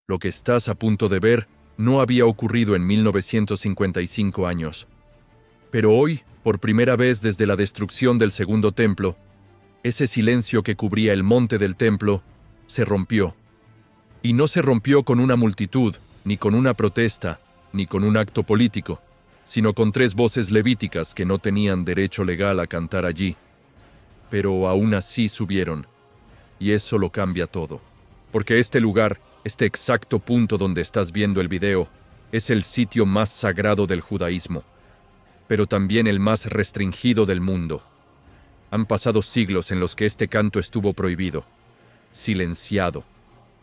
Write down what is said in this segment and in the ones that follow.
Lo que estás a punto de ver no había ocurrido en 1955 años. Pero hoy, por primera vez desde la destrucción del segundo templo, ese silencio que cubría el monte del templo se rompió. Y no se rompió con una multitud, ni con una protesta, ni con un acto político, sino con 3 voces levíticas que no tenían derecho legal a cantar allí. Pero aún así subieron. Y eso lo cambia todo. Porque este lugar, este exacto punto donde estás viendo el video, es el sitio más sagrado del judaísmo, pero también el más restringido del mundo. Han pasado siglos en los que este canto estuvo prohibido, silenciado,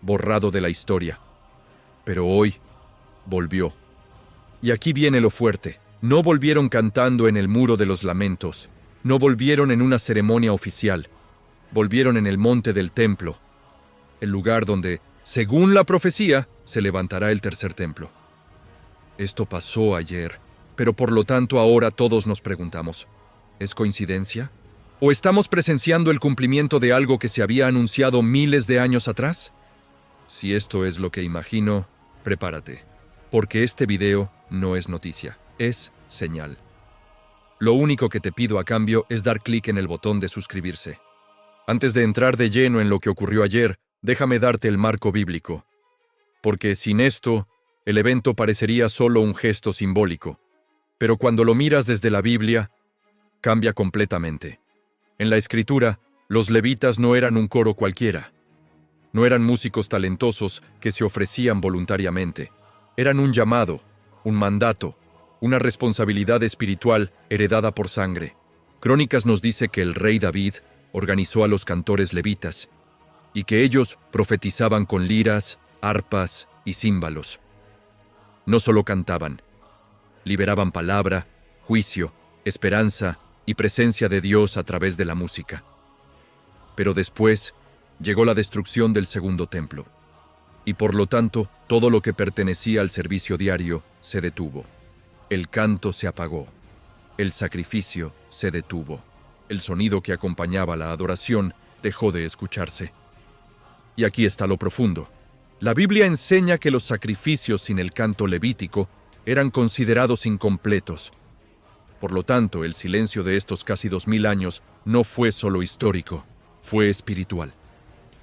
borrado de la historia. Pero hoy volvió. Y aquí viene lo fuerte. No volvieron cantando en el muro de los lamentos. No volvieron en una ceremonia oficial. Volvieron en el monte del templo, el lugar donde, según la profecía, se levantará el tercer templo. Esto pasó ayer, pero por lo tanto ahora todos nos preguntamos, ¿es coincidencia? ¿O estamos presenciando el cumplimiento de algo que se había anunciado miles de años atrás? Si esto es lo que imagino, prepárate, porque este video no es noticia, es señal. Lo único que te pido a cambio es dar clic en el botón de suscribirse. Antes de entrar de lleno en lo que ocurrió ayer, déjame darte el marco bíblico. Porque sin esto, el evento parecería solo un gesto simbólico. Pero cuando lo miras desde la Biblia, cambia completamente. En la Escritura, los levitas no eran un coro cualquiera. No eran músicos talentosos que se ofrecían voluntariamente. Eran un llamado, un mandato, una responsabilidad espiritual heredada por sangre. Crónicas nos dice que el rey David organizó a los cantores levitas, y que ellos profetizaban con liras, arpas y címbalos. No solo cantaban, liberaban palabra, juicio, esperanza y presencia de Dios a través de la música. Pero después llegó la destrucción del segundo templo, y por lo tanto todo lo que pertenecía al servicio diario se detuvo. El canto se apagó, el sacrificio se detuvo. El sonido que acompañaba la adoración dejó de escucharse. Y aquí está lo profundo. La Biblia enseña que los sacrificios sin el canto levítico eran considerados incompletos. Por lo tanto, el silencio de estos casi 2000 años no fue solo histórico, fue espiritual.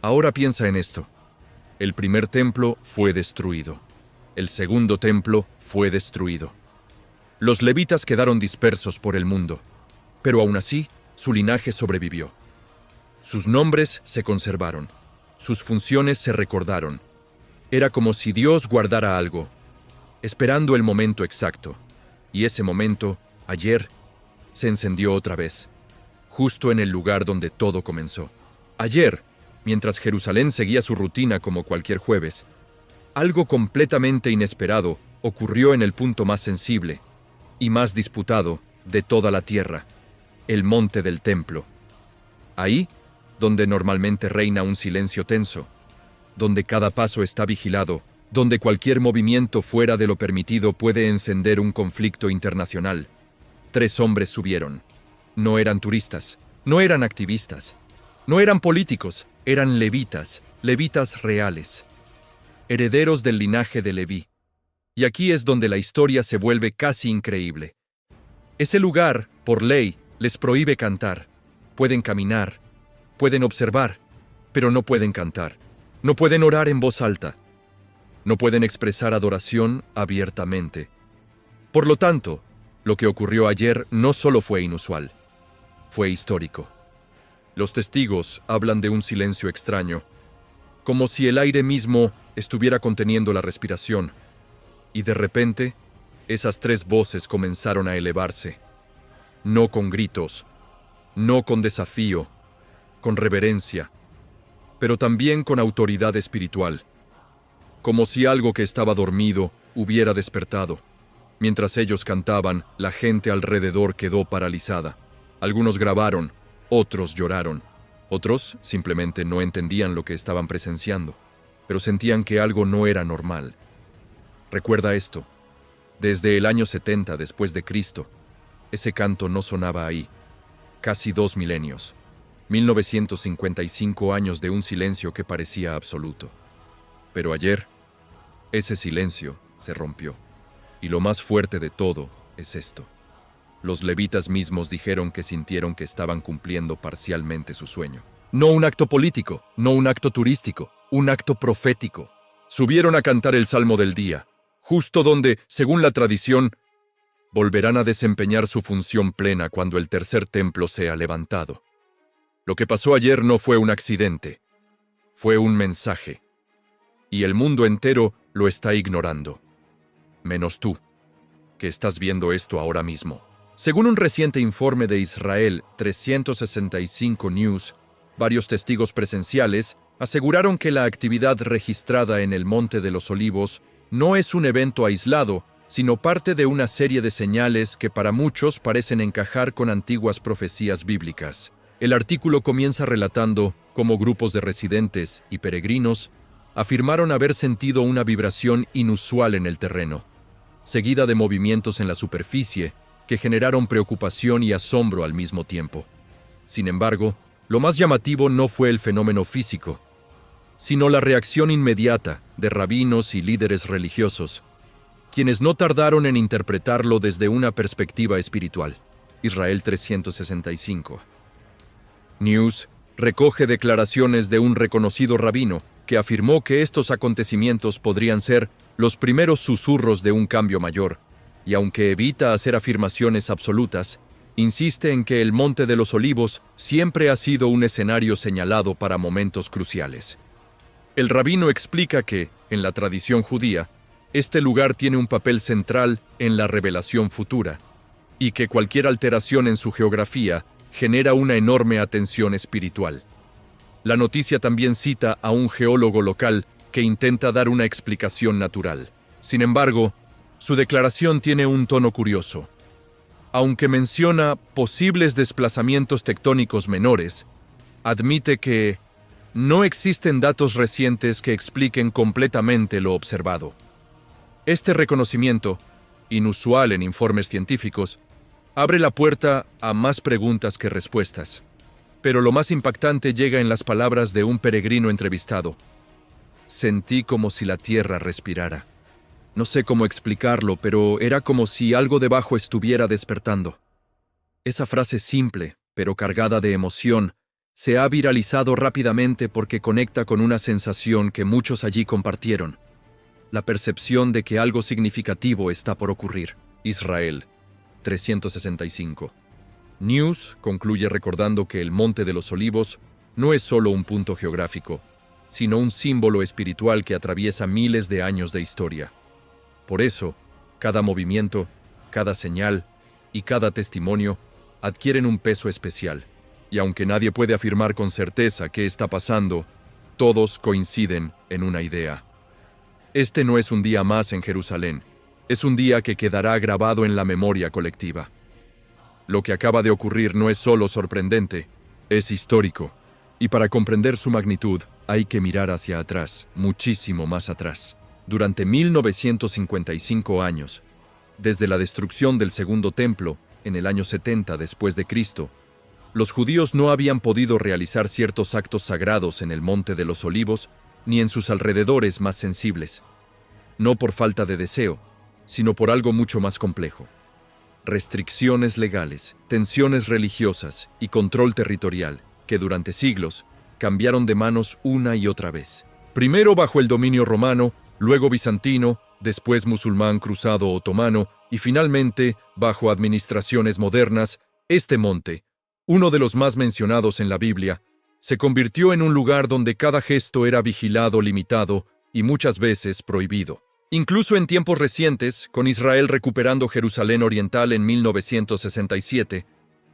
Ahora piensa en esto. El primer templo fue destruido. El segundo templo fue destruido. Los levitas quedaron dispersos por el mundo, pero aún así, su linaje sobrevivió. Sus nombres se conservaron. Sus funciones se recordaron. Era como si Dios guardara algo, esperando el momento exacto. Y ese momento, ayer, se encendió otra vez, justo en el lugar donde todo comenzó. Ayer, mientras Jerusalén seguía su rutina como cualquier jueves, algo completamente inesperado ocurrió en el punto más sensible y más disputado de toda la tierra. El monte del templo. Ahí, donde normalmente reina un silencio tenso, donde cada paso está vigilado, donde cualquier movimiento fuera de lo permitido puede encender un conflicto internacional. 3 hombres subieron. No eran turistas, no eran activistas, no eran políticos, eran levitas, levitas reales, herederos del linaje de Leví. Y aquí es donde la historia se vuelve casi increíble. Ese lugar, por ley, les prohíbe cantar. Pueden caminar, pueden observar, pero no pueden cantar. No pueden orar en voz alta. No pueden expresar adoración abiertamente. Por lo tanto, lo que ocurrió ayer no solo fue inusual, fue histórico. Los testigos hablan de un silencio extraño, como si el aire mismo estuviera conteniendo la respiración. Y de repente, esas 3 voces comenzaron a elevarse. No con gritos, no con desafío, con reverencia, pero también con autoridad espiritual, como si algo que estaba dormido hubiera despertado. Mientras ellos cantaban, la gente alrededor quedó paralizada. Algunos grabaron, otros lloraron, otros simplemente no entendían lo que estaban presenciando, pero sentían que algo no era normal. Recuerda esto, desde el año 70 después de Cristo, ese canto no sonaba ahí. Casi 2 milenios. 1955 años de un silencio que parecía absoluto. Pero ayer, Ese silencio se rompió. Y lo más fuerte de todo es esto. Los levitas mismos dijeron que sintieron que estaban cumpliendo parcialmente su sueño. No un acto político, no un acto turístico, un acto profético. Subieron a cantar el Salmo del Día, justo donde, según la tradición, volverán a desempeñar su función plena cuando el tercer templo sea levantado. Lo que pasó ayer no fue un accidente, fue un mensaje. Y el mundo entero lo está ignorando. Menos tú, que estás viendo esto ahora mismo. Según un reciente informe de Israel 365 News, varios testigos presenciales aseguraron que la actividad registrada en el Monte de los Olivos no es un evento aislado, sino parte de una serie de señales que para muchos parecen encajar con antiguas profecías bíblicas. El artículo comienza relatando cómo grupos de residentes y peregrinos afirmaron haber sentido una vibración inusual en el terreno, seguida de movimientos en la superficie que generaron preocupación y asombro al mismo tiempo. Sin embargo, lo más llamativo no fue el fenómeno físico, sino la reacción inmediata de rabinos y líderes religiosos, quienes no tardaron en interpretarlo desde una perspectiva espiritual. Israel 365. News recoge declaraciones de un reconocido rabino que afirmó que estos acontecimientos podrían ser los primeros susurros de un cambio mayor, y aunque evita hacer afirmaciones absolutas, insiste en que el Monte de los Olivos siempre ha sido un escenario señalado para momentos cruciales. El rabino explica que, en la tradición judía, este lugar tiene un papel central en la revelación futura, y que cualquier alteración en su geografía genera una enorme atención espiritual. La noticia también cita a un geólogo local que intenta dar una explicación natural. Sin embargo, su declaración tiene un tono curioso. Aunque menciona posibles desplazamientos tectónicos menores, admite que no existen datos recientes que expliquen completamente lo observado. Este reconocimiento, inusual en informes científicos, abre la puerta a más preguntas que respuestas. Pero lo más impactante llega en las palabras de un peregrino entrevistado. Sentí como si la tierra respirara. No sé cómo explicarlo, pero era como si algo debajo estuviera despertando. Esa frase simple, pero cargada de emoción, se ha viralizado rápidamente porque conecta con una sensación que muchos allí compartieron: la percepción de que algo significativo está por ocurrir. Israel 365. News concluye recordando que el Monte de los Olivos no es solo un punto geográfico, sino un símbolo espiritual que atraviesa miles de años de historia. Por eso, cada movimiento, cada señal y cada testimonio adquieren un peso especial. Y aunque nadie puede afirmar con certeza qué está pasando, todos coinciden en una idea. Este no es un día más en Jerusalén, es un día que quedará grabado en la memoria colectiva. Lo que acaba de ocurrir no es solo sorprendente, es histórico. Y para comprender su magnitud, hay que mirar hacia atrás, muchísimo más atrás. Durante 1955 años, desde la destrucción del Segundo Templo, en el año 70 después de Cristo, los judíos no habían podido realizar ciertos actos sagrados en el Monte de los Olivos ni en sus alrededores más sensibles. No por falta de deseo, sino por algo mucho más complejo. Restricciones legales, tensiones religiosas y control territorial que durante siglos cambiaron de manos una y otra vez. Primero bajo el dominio romano, luego bizantino, después musulmán cruzado otomano y finalmente, bajo administraciones modernas, este monte, uno de los más mencionados en la Biblia, se convirtió en un lugar donde cada gesto era vigilado, limitado y muchas veces prohibido. Incluso en tiempos recientes, con Israel recuperando Jerusalén Oriental en 1967,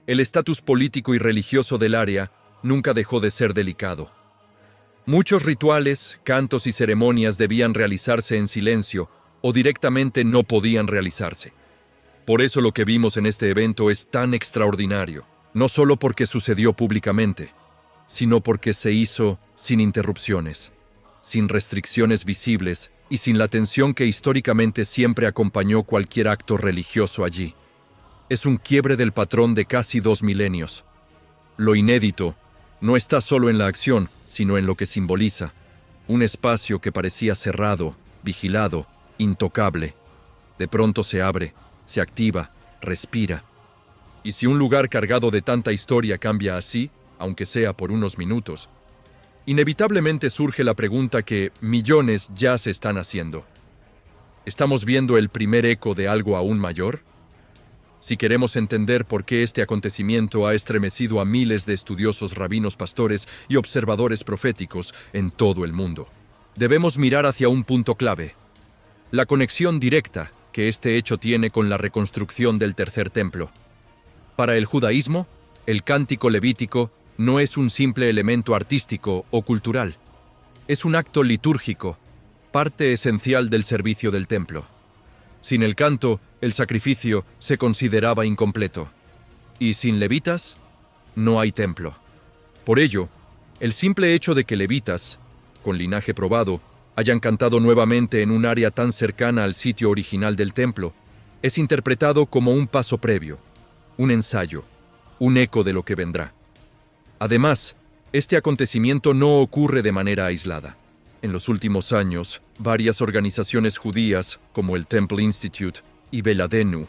el estatus político y religioso del área nunca dejó de ser delicado. Muchos rituales, cantos y ceremonias debían realizarse en silencio o directamente no podían realizarse. Por eso lo que vimos en este evento es tan extraordinario, no solo porque sucedió públicamente, sino porque se hizo sin interrupciones, sin restricciones visibles y sin la tensión que históricamente siempre acompañó cualquier acto religioso allí. Es un quiebre del patrón de casi 2 milenios. Lo inédito no está solo en la acción, sino en lo que simboliza. Un espacio que parecía cerrado, vigilado, intocable. De pronto se abre, se activa, respira. Y si un lugar cargado de tanta historia cambia así, aunque sea por unos minutos, inevitablemente surge la pregunta que millones ya se están haciendo. ¿Estamos viendo el primer eco de algo aún mayor? Si queremos entender por qué este acontecimiento ha estremecido a miles de estudiosos rabinos pastores y observadores proféticos en todo el mundo, debemos mirar hacia un punto clave: la conexión directa que este hecho tiene con la reconstrucción del tercer templo. Para el judaísmo, el cántico levítico no es un simple elemento artístico o cultural. Es un acto litúrgico, parte esencial del servicio del templo. Sin el canto, el sacrificio se consideraba incompleto. Y sin levitas, no hay templo. Por ello, el simple hecho de que levitas, con linaje probado, hayan cantado nuevamente en un área tan cercana al sitio original del templo, es interpretado como un paso previo, un ensayo, un eco de lo que vendrá. Además, este acontecimiento no ocurre de manera aislada. En los últimos años, varias organizaciones judías, como el Temple Institute y Beladenu,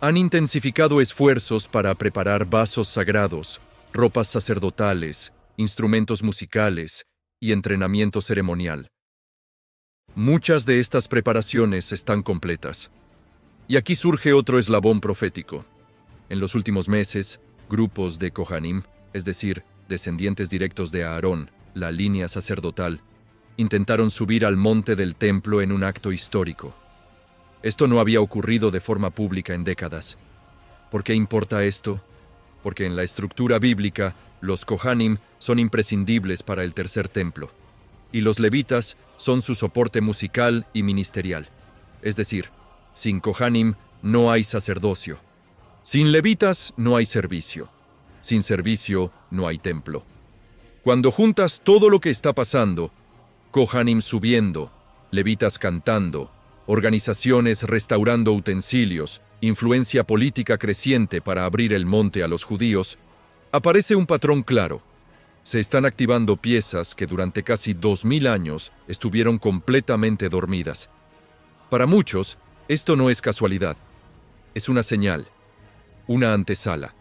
han intensificado esfuerzos para preparar vasos sagrados, ropas sacerdotales, instrumentos musicales y entrenamiento ceremonial. Muchas de estas preparaciones están completas. Y aquí surge otro eslabón profético. En los últimos meses, grupos de Kohanim, es decir, descendientes directos de Aarón, la línea sacerdotal, intentaron subir al monte del templo en un acto histórico. Esto no había ocurrido de forma pública en décadas. ¿Por qué importa esto? Porque en la estructura bíblica, los Kohanim son imprescindibles para el tercer templo, y los levitas son su soporte musical y ministerial. Es decir, sin Kohanim no hay sacerdocio. Sin levitas no hay servicio. Sin servicio no hay templo. Cuando juntas todo lo que está pasando, Kohanim subiendo, levitas cantando, organizaciones restaurando utensilios, influencia política creciente para abrir el monte a los judíos, aparece un patrón claro. Se están activando piezas que durante casi 2000 años estuvieron completamente dormidas. Para muchos, esto no es casualidad. Es una señal, una antesala,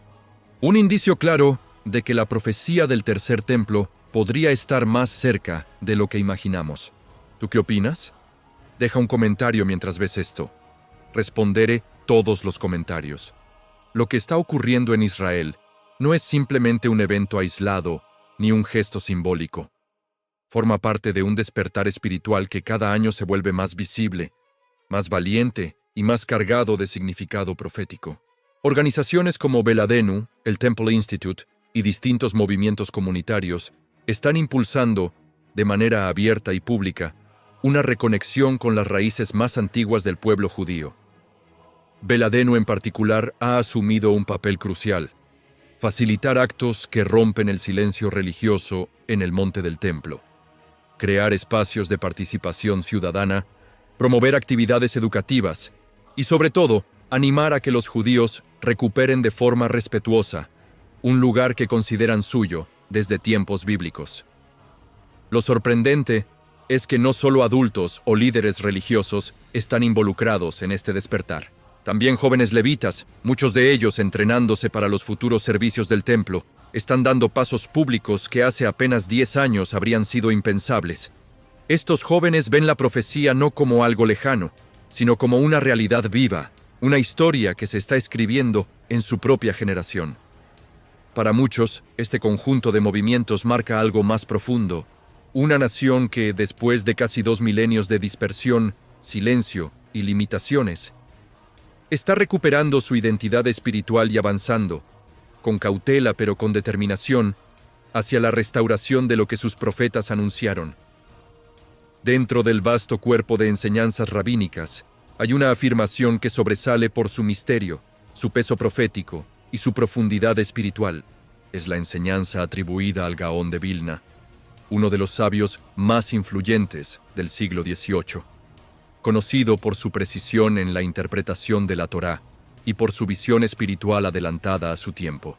un indicio claro de que la profecía del tercer templo podría estar más cerca de lo que imaginamos. ¿Tú qué opinas? Deja un comentario mientras ves esto. Responderé todos los comentarios. Lo que está ocurriendo en Israel no es simplemente un evento aislado ni un gesto simbólico. Forma parte de un despertar espiritual que cada año se vuelve más visible, más valiente y más cargado de significado profético. Organizaciones como Beladenu, el Temple Institute y distintos movimientos comunitarios están impulsando, de manera abierta y pública, una reconexión con las raíces más antiguas del pueblo judío. Beladenu en particular ha asumido un papel crucial: facilitar actos que rompen el silencio religioso en el monte del templo, crear espacios de participación ciudadana, promover actividades educativas y, sobre todo, animar a que los judíos recuperen de forma respetuosa un lugar que consideran suyo desde tiempos bíblicos. Lo sorprendente es que no solo adultos o líderes religiosos están involucrados en este despertar. También jóvenes levitas, muchos de ellos entrenándose para los futuros servicios del templo, están dando pasos públicos que hace apenas 10 años habrían sido impensables. Estos jóvenes ven la profecía no como algo lejano, sino como una realidad viva, una historia que se está escribiendo en su propia generación. Para muchos, este conjunto de movimientos marca algo más profundo: una nación que, después de casi 2 milenios de dispersión, silencio y limitaciones, está recuperando su identidad espiritual y avanzando, con cautela pero con determinación, hacia la restauración de lo que sus profetas anunciaron. Dentro del vasto cuerpo de enseñanzas rabínicas, hay una afirmación que sobresale por su misterio, su peso profético y su profundidad espiritual. Es la enseñanza atribuida al Gaón de Vilna, uno de los sabios más influyentes del siglo XVIII, conocido por su precisión en la interpretación de la Torá y por su visión espiritual adelantada a su tiempo.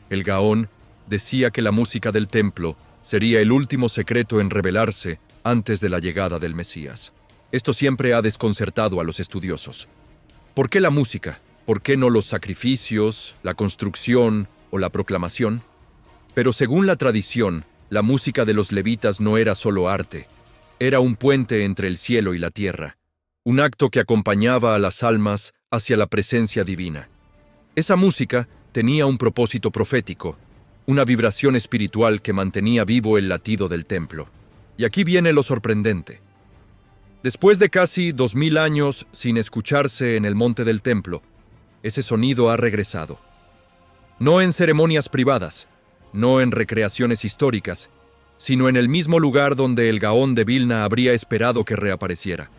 El Gaón decía que la música del templo sería el último secreto en revelarse antes de la llegada del Mesías. Esto siempre ha desconcertado a los estudiosos. ¿Por qué la música? ¿Por qué no los sacrificios, la construcción o la proclamación? Pero según la tradición, la música de los levitas no era solo arte, era un puente entre el cielo y la tierra, un acto que acompañaba a las almas hacia la presencia divina. Esa música tenía un propósito profético, una vibración espiritual que mantenía vivo el latido del templo. Y aquí viene lo sorprendente. Después de casi 2000 años sin escucharse en el monte del templo, ese sonido ha regresado. No en ceremonias privadas, no en recreaciones históricas, sino en el mismo lugar donde el Gaón de Vilna habría esperado que reapareciera.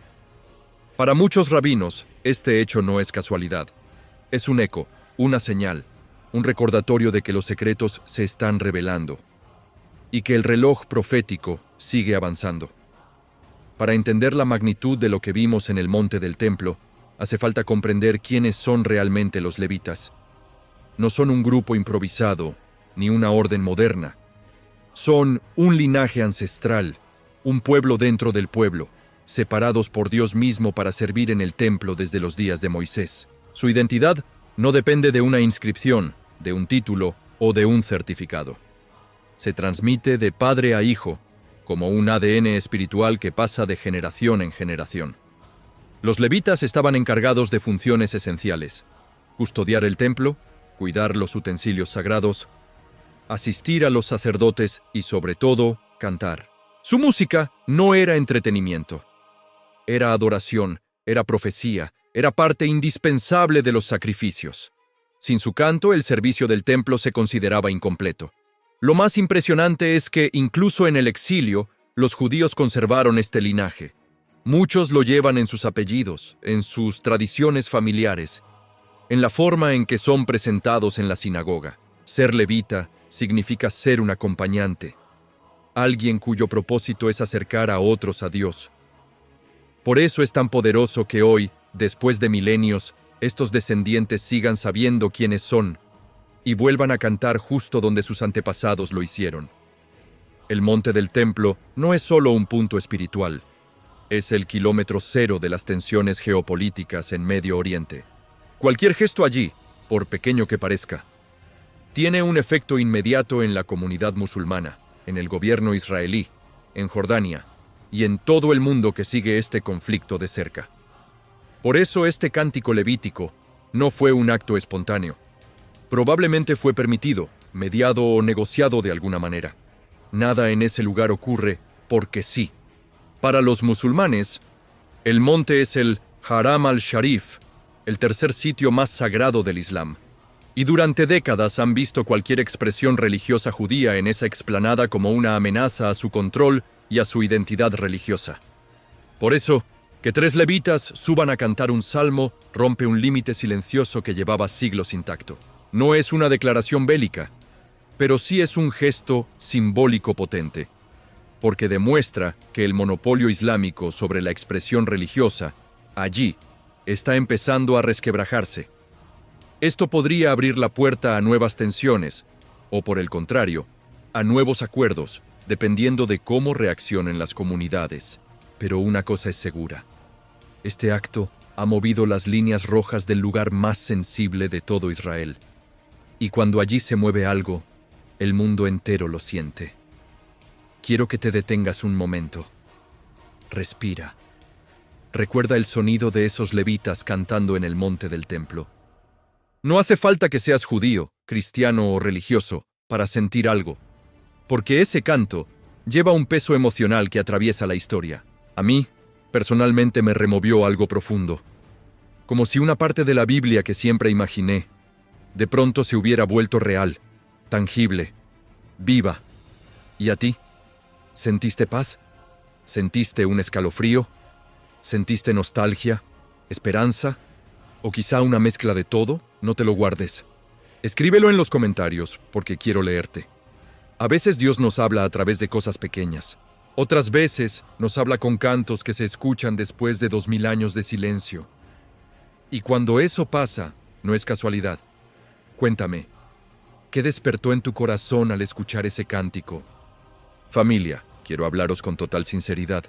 Para muchos rabinos, este hecho no es casualidad. Es un eco, una señal, un recordatorio de que los secretos se están revelando y que el reloj profético sigue avanzando. Para entender la magnitud de lo que vimos en el monte del templo, hace falta comprender quiénes son realmente los levitas. No son un grupo improvisado, ni una orden moderna. Son un linaje ancestral, un pueblo dentro del pueblo, separados por Dios mismo para servir en el templo desde los días de Moisés. Su identidad no depende de una inscripción, de un título o de un certificado. Se transmite de padre a hijo, como un ADN espiritual que pasa de generación en generación. Los levitas estaban encargados de funciones esenciales: custodiar el templo, cuidar los utensilios sagrados, asistir a los sacerdotes y, sobre todo, cantar. Su música no era entretenimiento. Era adoración, era profecía, era parte indispensable de los sacrificios. Sin su canto, el servicio del templo se consideraba incompleto. Lo más impresionante es que, incluso en el exilio, los judíos conservaron este linaje. Muchos lo llevan en sus apellidos, en sus tradiciones familiares, en la forma en que son presentados en la sinagoga. Ser levita significa ser un acompañante, alguien cuyo propósito es acercar a otros a Dios. Por eso es tan poderoso que hoy, después de milenios, estos descendientes sigan sabiendo quiénes son y vuelvan a cantar justo donde sus antepasados lo hicieron. El monte del templo no es solo un punto espiritual, es el kilómetro cero de las tensiones geopolíticas en Medio Oriente. Cualquier gesto allí, por pequeño que parezca, tiene un efecto inmediato en la comunidad musulmana, en el gobierno israelí, en Jordania y en todo el mundo que sigue este conflicto de cerca. Por eso este cántico levítico no fue un acto espontáneo. Probablemente fue permitido, mediado o negociado de alguna manera. Nada en ese lugar ocurre porque sí. Para los musulmanes, el monte es el Haram al-Sharif, el tercer sitio más sagrado del Islam. Y durante décadas han visto cualquier expresión religiosa judía en esa explanada como una amenaza a su control y a su identidad religiosa. Por eso, que 3 levitas suban a cantar un salmo rompe un límite silencioso que llevaba siglos intacto. No es una declaración bélica, pero sí es un gesto simbólico potente, porque demuestra que el monopolio islámico sobre la expresión religiosa, allí, está empezando a resquebrajarse. Esto podría abrir la puerta a nuevas tensiones, o por el contrario, a nuevos acuerdos, dependiendo de cómo reaccionen las comunidades. Pero una cosa es segura: este acto ha movido las líneas rojas del lugar más sensible de todo Israel. Y cuando allí se mueve algo, el mundo entero lo siente. Quiero que te detengas un momento. Respira. Recuerda el sonido de esos levitas cantando en el monte del templo. No hace falta que seas judío, cristiano o religioso para sentir algo, porque ese canto lleva un peso emocional que atraviesa la historia. A mí, personalmente, me removió algo profundo, como si una parte de la Biblia que siempre imaginé, de pronto se hubiera vuelto real, tangible, viva. ¿Y a ti? ¿Sentiste paz? ¿Sentiste un escalofrío? ¿Sentiste nostalgia? ¿Esperanza? ¿O quizá una mezcla de todo? No te lo guardes. Escríbelo en los comentarios, porque quiero leerte. A veces Dios nos habla a través de cosas pequeñas. Otras veces nos habla con cantos que se escuchan después de 2000 años de silencio. Y cuando eso pasa, no es casualidad. Cuéntame, ¿qué despertó en tu corazón al escuchar ese cántico? Familia, quiero hablaros con total sinceridad.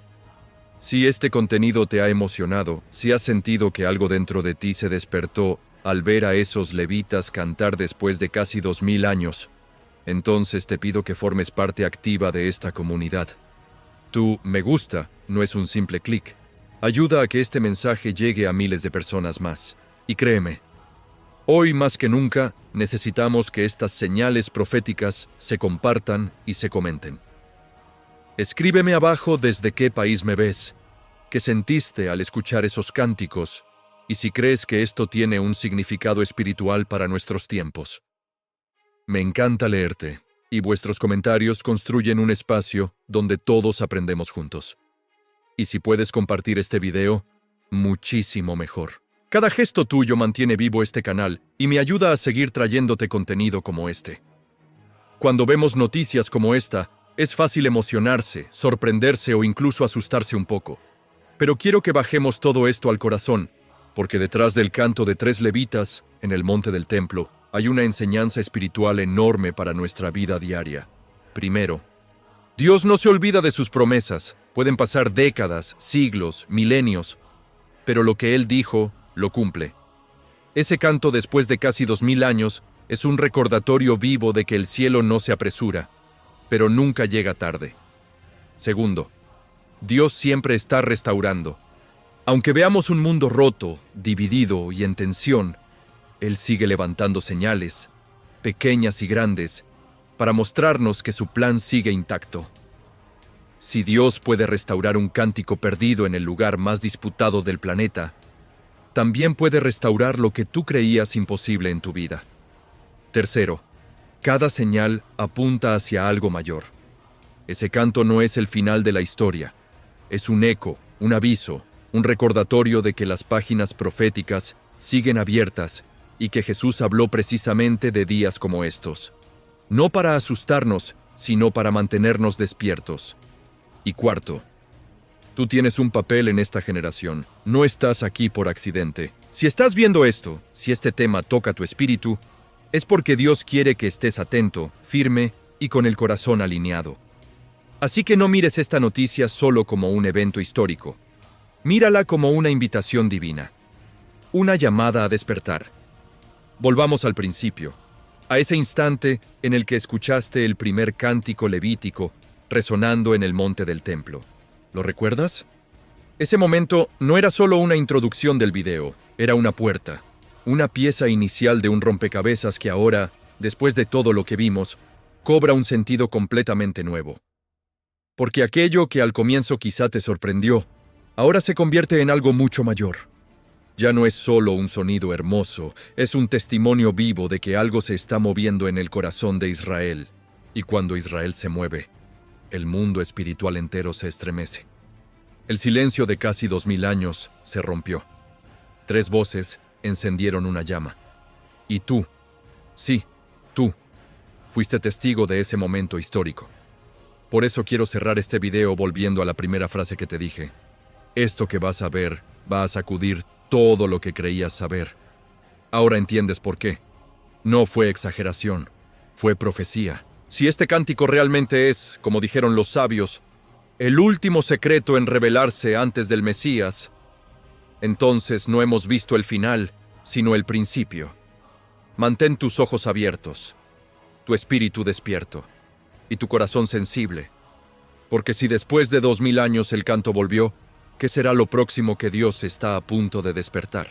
Si este contenido te ha emocionado, si has sentido que algo dentro de ti se despertó al ver a esos levitas cantar después de casi 2000 años, entonces te pido que formes parte activa de esta comunidad. Tu me gusta no es un simple clic. Ayuda a que este mensaje llegue a miles de personas más. Y créeme, hoy más que nunca necesitamos que estas señales proféticas se compartan y se comenten. Escríbeme abajo desde qué país me ves, qué sentiste al escuchar esos cánticos y si crees que esto tiene un significado espiritual para nuestros tiempos. Me encanta leerte, y vuestros comentarios construyen un espacio donde todos aprendemos juntos. Y si puedes compartir este video, muchísimo mejor. Cada gesto tuyo mantiene vivo este canal y me ayuda a seguir trayéndote contenido como este. Cuando vemos noticias como esta, es fácil emocionarse, sorprenderse o incluso asustarse un poco. Pero quiero que bajemos todo esto al corazón, porque detrás del canto de 3 levitas, en el monte del templo, hay una enseñanza espiritual enorme para nuestra vida diaria. Primero, Dios no se olvida de sus promesas. Pueden pasar décadas, siglos, milenios, pero lo que Él dijo, lo cumple. Ese canto después de casi 2000 años es un recordatorio vivo de que el cielo no se apresura, pero nunca llega tarde. Segundo, Dios siempre está restaurando. Aunque veamos un mundo roto, dividido y en tensión, Él sigue levantando señales, pequeñas y grandes, para mostrarnos que su plan sigue intacto. Si Dios puede restaurar un cántico perdido en el lugar más disputado del planeta, también puede restaurar lo que tú creías imposible en tu vida. Tercero, cada señal apunta hacia algo mayor. Ese canto no es el final de la historia, es un eco, un aviso, un recordatorio de que las páginas proféticas siguen abiertas y que Jesús habló precisamente de días como estos. No para asustarnos, sino para mantenernos despiertos. Y cuarto, tú tienes un papel en esta generación. No estás aquí por accidente. Si estás viendo esto, si este tema toca tu espíritu, es porque Dios quiere que estés atento, firme y con el corazón alineado. Así que no mires esta noticia solo como un evento histórico. Mírala como una invitación divina. Una llamada a despertar. Volvamos al principio, a ese instante en el que escuchaste el primer cántico levítico resonando en el monte del templo. ¿Lo recuerdas? Ese momento no era solo una introducción del video, era una puerta, una pieza inicial de un rompecabezas que ahora, después de todo lo que vimos, cobra un sentido completamente nuevo. Porque aquello que al comienzo quizá te sorprendió, ahora se convierte en algo mucho mayor. Ya no es solo un sonido hermoso, es un testimonio vivo de que algo se está moviendo en el corazón de Israel. Y cuando Israel se mueve, el mundo espiritual entero se estremece. El silencio de casi 2000 años se rompió. 3 voces encendieron una llama. Y tú, sí, tú, fuiste testigo de ese momento histórico. Por eso quiero cerrar este video volviendo a la primera frase que te dije. Esto que vas a ver va a sacudir todo lo que creías saber. Ahora entiendes por qué. No fue exageración, fue profecía. Si este cántico realmente es, como dijeron los sabios, el último secreto en revelarse antes del Mesías, entonces no hemos visto el final, sino el principio. Mantén tus ojos abiertos, tu espíritu despierto y tu corazón sensible, porque si después de 2000 años el canto volvió, ¿qué será lo próximo que Dios está a punto de despertar?